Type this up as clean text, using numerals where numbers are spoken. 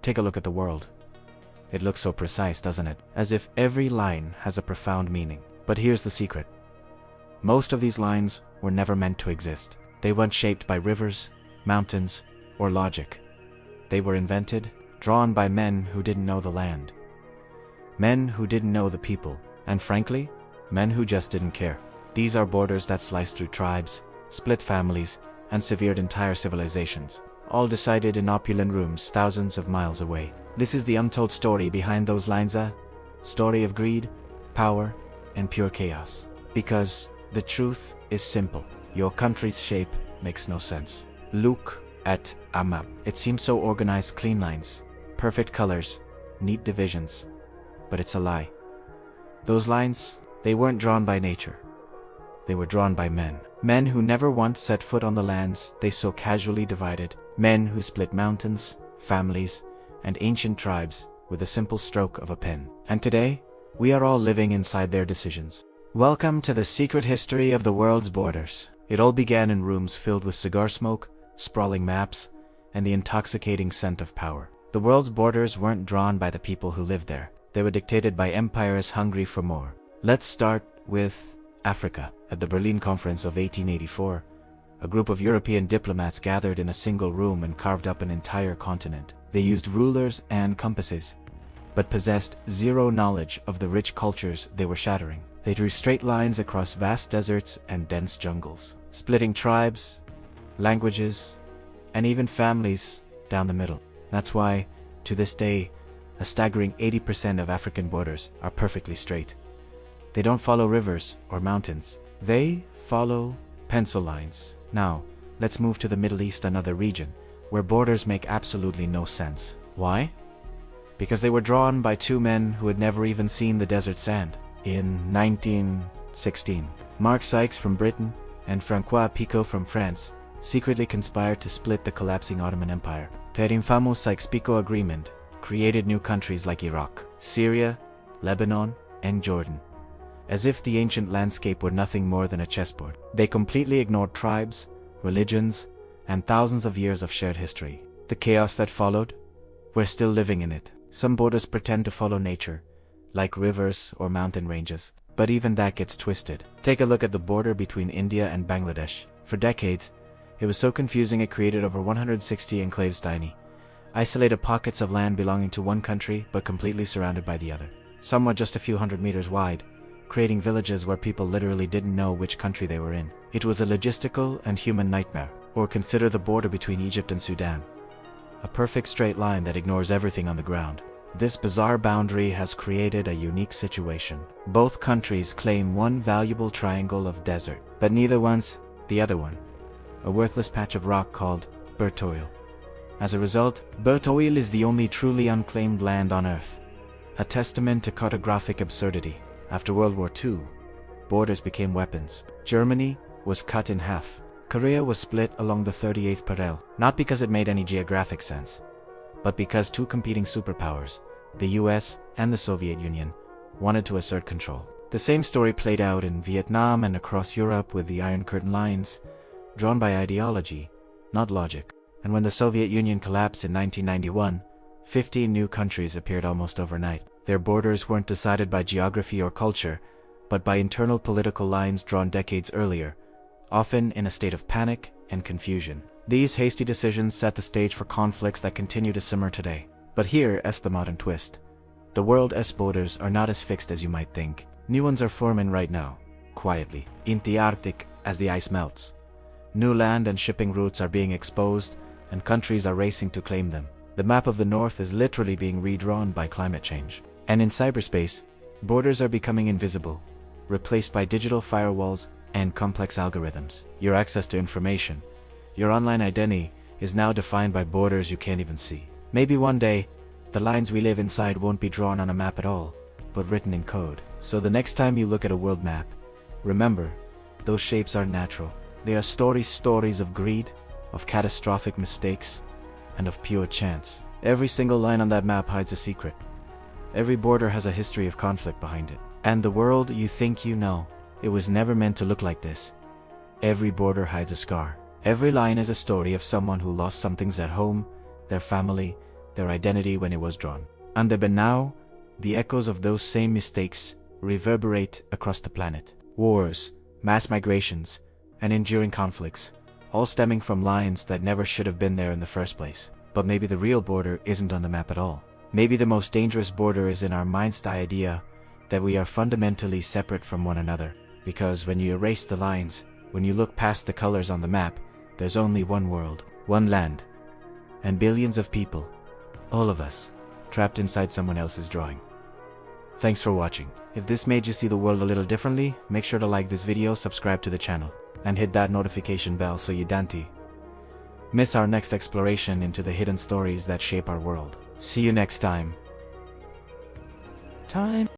Take a look at the world. It looks so precise, doesn't it? As if every line has a profound meaning. But here's the secret. Most of these lines were never meant to exist. They weren't shaped by rivers, mountains, or logic. They were invented, drawn by men who didn't know the land. Men who didn't know the people. And frankly, men who just didn't care. These are borders that slice through tribes, split families, and severed entire civilizations, all decided in opulent rooms thousands of miles away. This is the untold story behind those lines, a story of greed, power, and pure chaos. Because the truth is simple. Your country's shape makes no sense. Look at a map. It seems so organized, clean lines, perfect colors, neat divisions. But it's a lie. Those lines, they weren't drawn by nature. They were drawn by men. Men who never once set foot on the lands they so casually divided. Men who split mountains, families, and ancient tribes with a simple stroke of a pen. And today, we are all living inside their decisions. Welcome to the secret history of the world's borders. It all began in rooms filled with cigar smoke, sprawling maps, and the intoxicating scent of power. The world's borders weren't drawn by the people who lived there. They were dictated by empires hungry for more. Let's start with Africa. At the Berlin Conference of 1884, a group of European diplomats gathered in a single room and carved up an entire continent. They used rulers and compasses, but possessed zero knowledge of the rich cultures they were shattering. They drew straight lines across vast deserts and dense jungles, splitting tribes, languages, and even families down the middle. That's why, to this day, a staggering 80% of African borders are perfectly straight. They don't follow rivers or mountains. They follow pencil lines. Now, let's move to the Middle East, another region, where borders make absolutely no sense. Why? Because they were drawn by two men who had never even seen the desert sand. In 1916, Mark Sykes from Britain and Sykes Picot from France secretly conspired to split the collapsing Ottoman Empire. Their infamous Sykes Picot Agreement created new countries like Iraq, Syria, Lebanon, and Jordan. As if the ancient landscape were nothing more than a chessboard. They completely ignored tribes, religions, and thousands of years of shared history. The chaos that followed? We're still living in it. Some borders pretend to follow nature, like rivers or mountain ranges, but even that gets twisted. Take a look at the border between India and Bangladesh. For decades, it was so confusing it created over 160 enclaves, tiny, isolated pockets of land belonging to one country but completely surrounded by the other. Some were just a few hundred meters wide, creating villages where people literally didn't know which country they were in. It was a logistical and human nightmare. Or consider the border between Egypt and Sudan. A perfect straight line that ignores everything on the ground. This bizarre boundary has created a unique situation. Both countries claim one valuable triangle of desert, but neither wants the other one, a worthless patch of rock called Bertoil. As a result, Bertoil is the only truly unclaimed land on Earth, a testament to cartographic absurdity. After World War II, borders became weapons. Germany was cut in half. Korea was split along the 38th parallel, not because it made any geographic sense, but because two competing superpowers, the US and the Soviet Union, wanted to assert control. The same story played out in Vietnam and across Europe with the Iron Curtain lines, drawn by ideology, not logic. And when the Soviet Union collapsed in 1991, 15 new countries appeared almost overnight. Their borders weren't decided by geography or culture, but by internal political lines drawn decades earlier, often in a state of panic and confusion. These hasty decisions set the stage for conflicts that continue to simmer today. But here's the modern twist. The world's borders are not as fixed as you might think. New ones are forming right now, quietly, in the Arctic as the ice melts. New land and shipping routes are being exposed, and countries are racing to claim them. The map of the North is literally being redrawn by climate change. And in cyberspace, borders are becoming invisible, replaced by digital firewalls and complex algorithms. Your access to information, your online identity, is now defined by borders you can't even see. Maybe one day, the lines we live inside won't be drawn on a map at all, but written in code. So the next time you look at a world map, remember, those shapes aren't natural. They are stories of greed, of catastrophic mistakes, and of pure chance. Every single line on that map hides a secret. Every border has a history of conflict behind it. And the world you think you know, it was never meant to look like this. Every border hides a scar. Every line is a story of someone who lost some things at home, their family, their identity when it was drawn. And but now, the echoes of those same mistakes reverberate across the planet. Wars, mass migrations, and enduring conflicts, all stemming from lines that never should have been there in the first place. But maybe the real border isn't on the map at all. Maybe the most dangerous border is in our mind's idea that we are fundamentally separate from one another. Because when you erase the lines, when you look past the colors on the map, there's only one world, one land, and billions of people, all of us, trapped inside someone else's drawing. Thanks for watching. If this made you see the world a little differently, make sure to like this video, subscribe to the channel, and hit that notification bell so you don't miss our next exploration into the hidden stories that shape our world. See you next time.